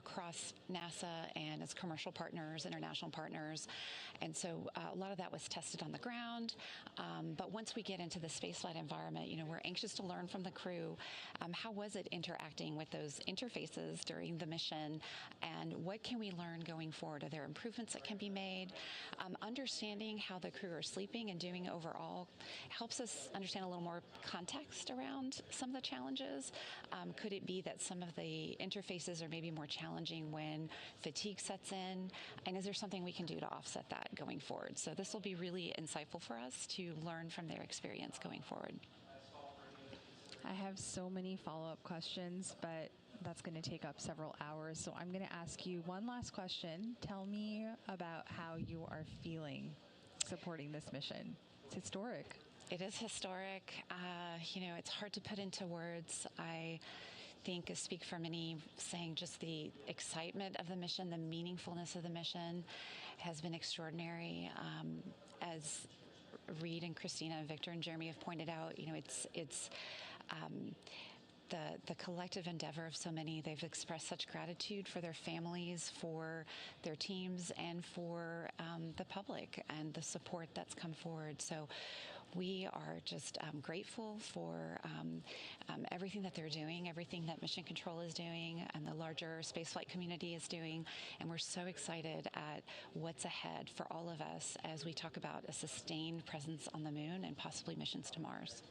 across NASA and its commercial partners, international partners. And so a lot of that was tested on the ground. But once we get into the spaceflight environment, we're anxious to learn from the crew. How was it interacting with those interfaces during the mission? And what can we learn going forward? Are there improvements that can be made? Understanding how the crew are sleeping and doing overall helps us understand a little more context around some of the challenges. Could it be that some of the interfaces are maybe more challenging when fatigue sets in? And is there something we can do to offset that going forward? So this will be really insightful for us to learn from their experience going forward. I have so many follow-up questions, but that's going to take up several hours. So I'm going to ask you one last question. Tell me about how you are feeling supporting this mission. It's historic. It is historic. It's hard to put into words. I think I speak for many saying just the excitement of the mission, the meaningfulness of the mission has been extraordinary. As Reed and Christina and Victor and Jeremy have pointed out, it's the collective endeavor of so many. They've expressed such gratitude for their families, for their teams, and for the public and the support that's come forward. So we are just grateful for everything that they're doing, everything that Mission Control is doing, and the larger spaceflight community is doing. And we're so excited at what's ahead for all of us as we talk about a sustained presence on the moon and possibly missions to Mars.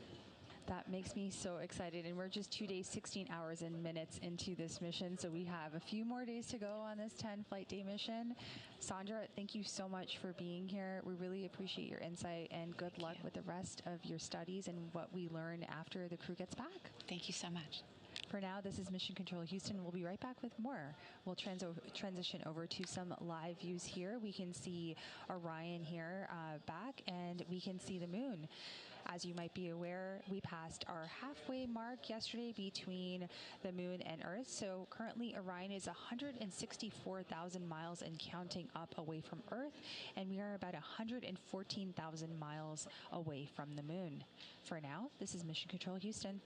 That makes me so excited. And we're just 2 days, 16 hours and minutes into this mission. So we have a few more days to go on this 10 flight day mission. Sandra, thank you so much for being here. We really appreciate your insight, and good luck with the rest of your studies and what we learn after the crew gets back. Thank you so much. For now, this is Mission Control Houston. We'll be right back with more. We'll transition over to some live views here. We can see Orion here back, and we can see the moon. As you might be aware, we passed our halfway mark yesterday between the moon and Earth. So currently, Orion is 164,000 miles and counting up away from Earth, and we are about 114,000 miles away from the moon. For now, this is Mission Control Houston.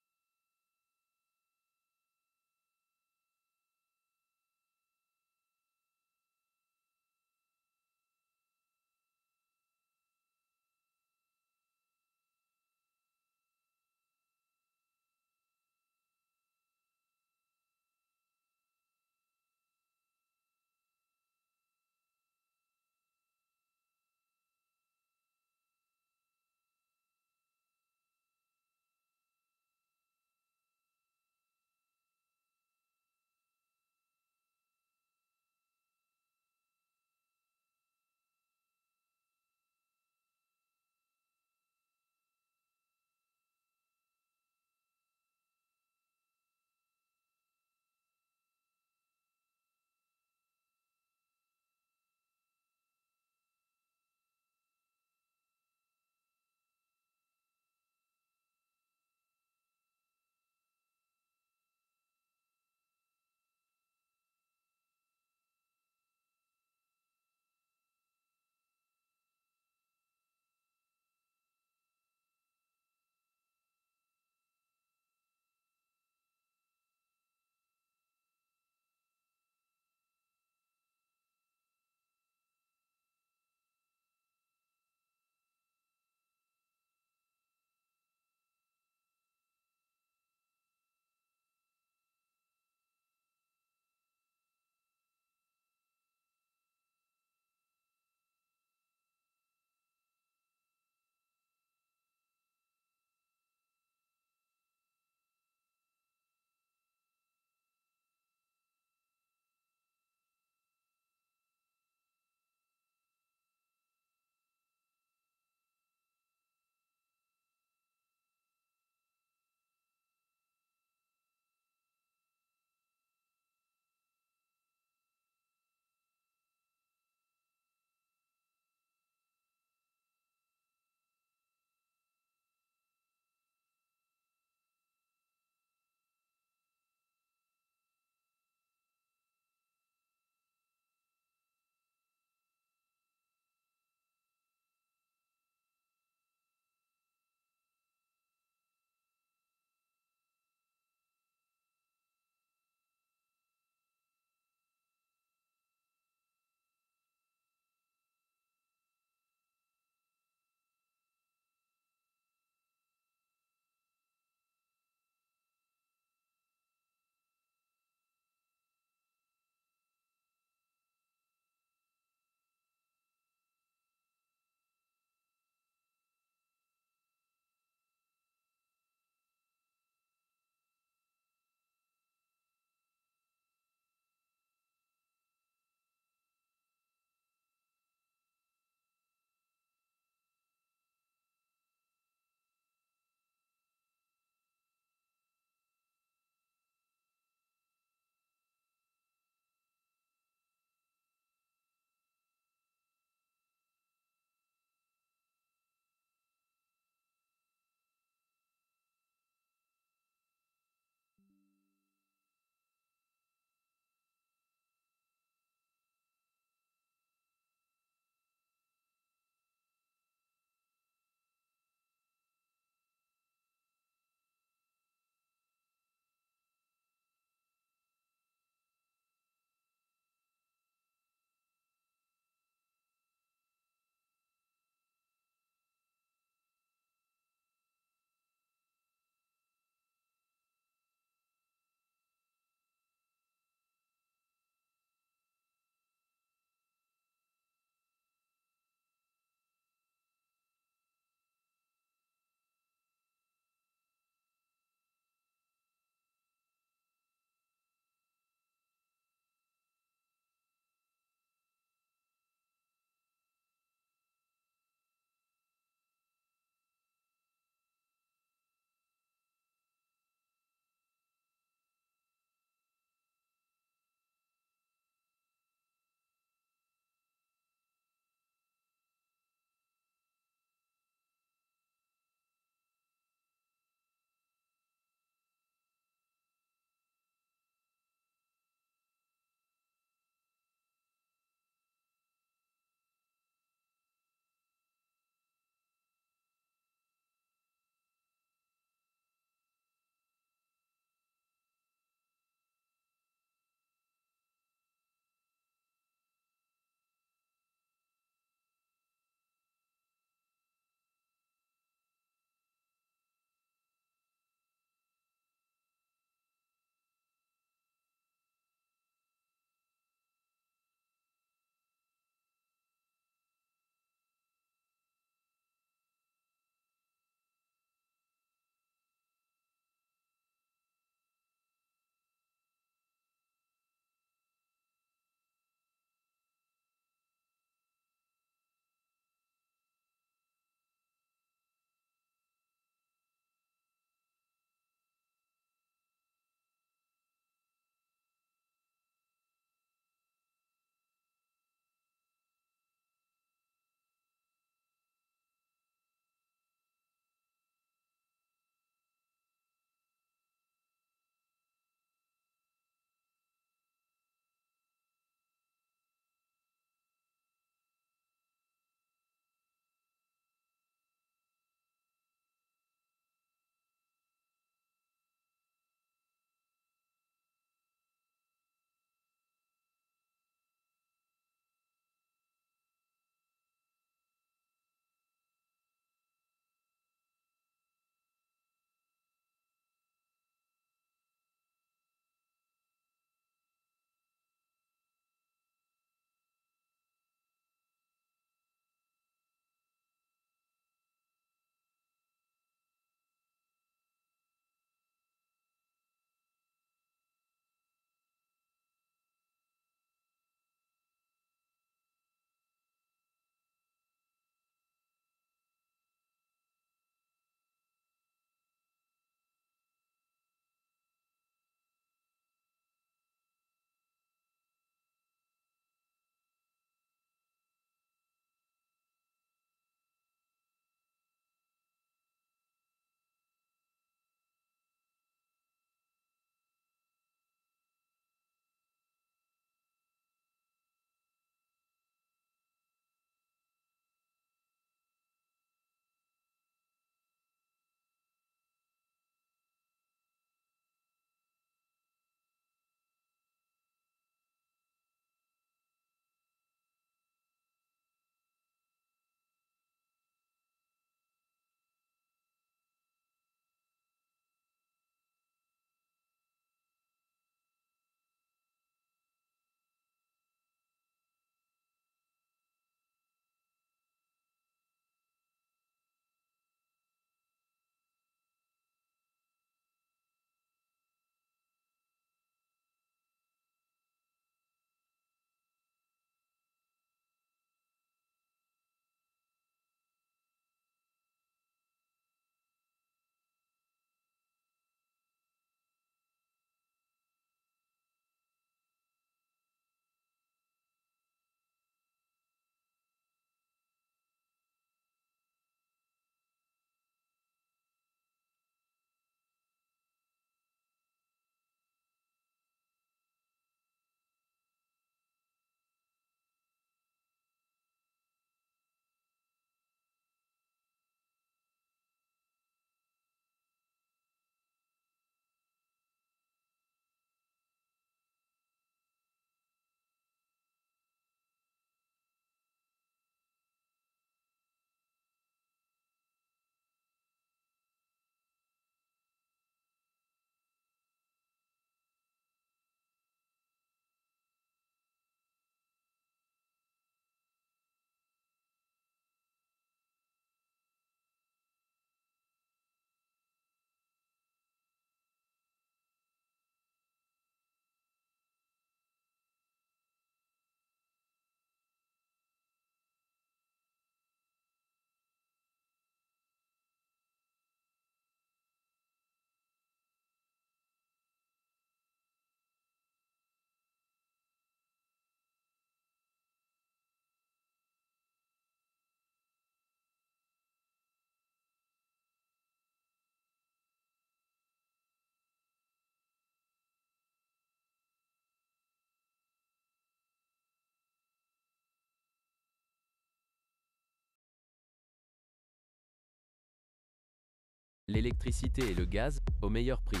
l'électricité et le gaz au meilleur prix.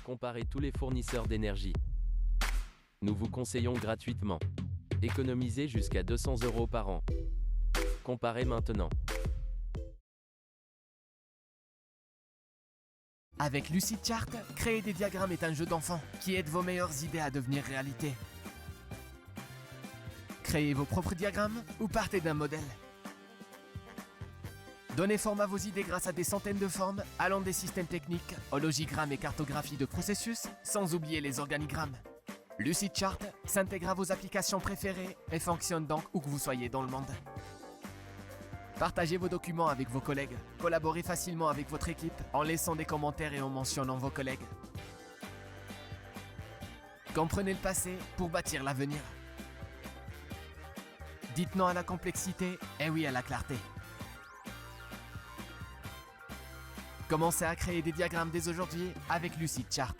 Comparez tous les fournisseurs d'énergie. Nous vous conseillons gratuitement. Économisez jusqu'à 200 € par an. Comparez maintenant. Avec Lucidchart, créer des diagrammes est un jeu d'enfant qui aide vos meilleures idées à devenir réalité. Créez vos propres diagrammes ou partez d'un modèle. Donnez forme à vos idées grâce à des centaines de formes, allant des systèmes techniques aux logigrammes et cartographies de processus, sans oublier les organigrammes. Lucidchart s'intègre à vos applications préférées et fonctionne donc où que vous soyez dans le monde. Partagez vos documents avec vos collègues. Collaborez facilement avec votre équipe en laissant des commentaires et en mentionnant vos collègues. Comprenez le passé pour bâtir l'avenir. Dites non à la complexité et oui à la clarté. Commencez à créer des diagrammes dès aujourd'hui avec Lucidchart.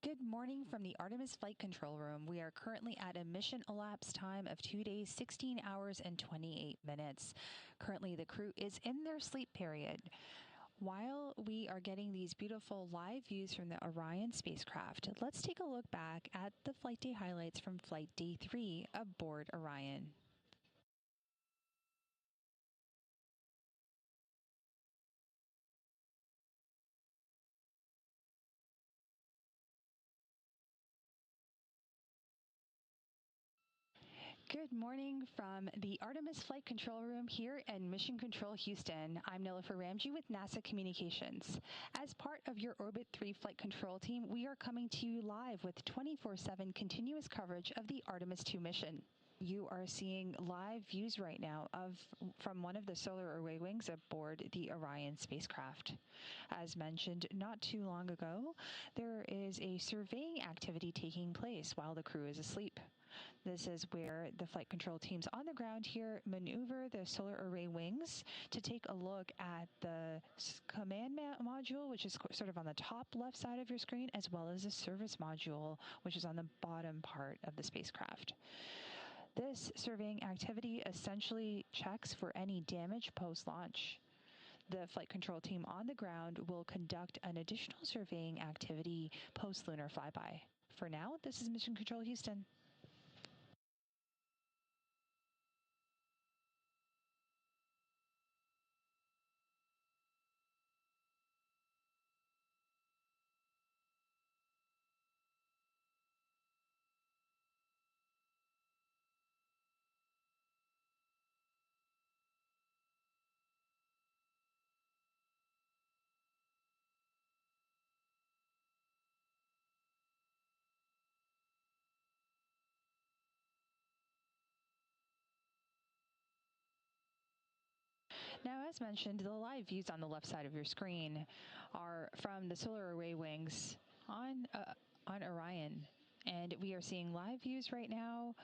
Good morning from the Artemis Flight Control Room. We are currently at a mission elapsed time of 2 days, 16 hours, and 28 minutes. Currently, the crew is in their sleep period. While we are getting these beautiful live views from the Orion spacecraft, let's take a look back at the flight day highlights from Flight Day 3 aboard Orion. Good morning from the Artemis Flight Control Room here in Mission Control Houston. I'm Nilofer Ramji with NASA Communications. As part of your Orbit 3 flight control team, we are coming to you live with 24/7 continuous coverage of the Artemis 2 mission. You are seeing live views right now from one of the solar array wings aboard the Orion spacecraft. As mentioned not too long ago, there is a surveying activity taking place while the crew is asleep. This is where the flight control teams on the ground here maneuver the solar array wings to take a look at the command module, which is sort of on the top left side of your screen, as well as the service module, which is on the bottom part of the spacecraft. This surveying activity essentially checks for any damage post-launch. The flight control team on the ground will conduct an additional surveying activity post-lunar flyby. For now, this is Mission Control Houston. Now, as mentioned, the live views on the left side of your screen are from the solar array wings on Orion. And we are seeing live views right now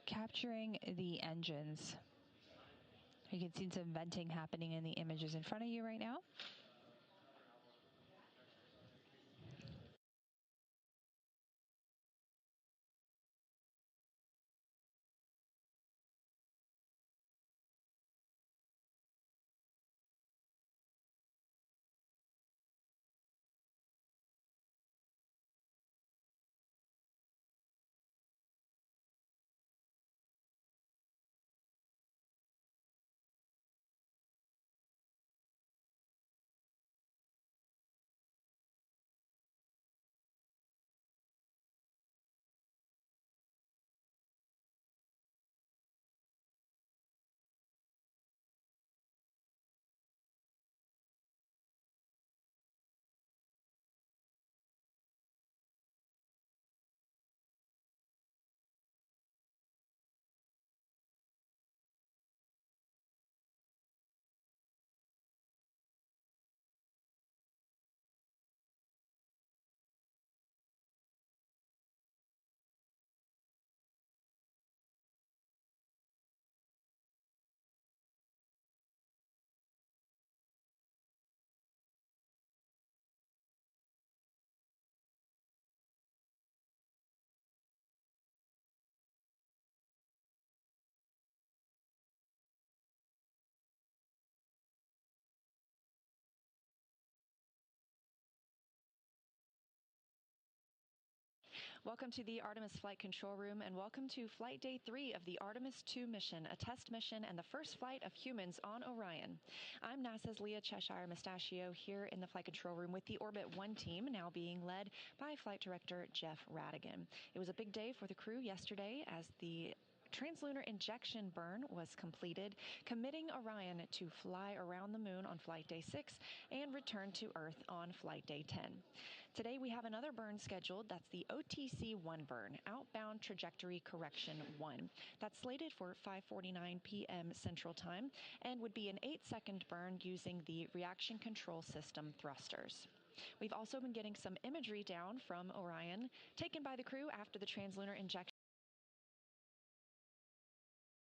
capturing the engines. You can see some venting happening in the images in front of you right now. Welcome to the Artemis Flight Control Room, and welcome to Flight Day 3 of the Artemis 2 mission, a test mission and the first flight of humans on Orion. I'm NASA's Leah Cheshire Mustachio here in the Flight Control Room with the Orbit 1 team, now being led by Flight Director Jeff Radigan. It was a big day for the crew yesterday as the translunar injection burn was completed, committing Orion to fly around the moon on Flight Day 6 and return to Earth on Flight Day 10. Today we have another burn scheduled. That's the OTC-1 burn, Outbound Trajectory Correction 1. That's slated for 5:49 p.m. Central Time and would be an 8-second burn using the Reaction Control System thrusters. We've also been getting some imagery down from Orion taken by the crew after the translunar injection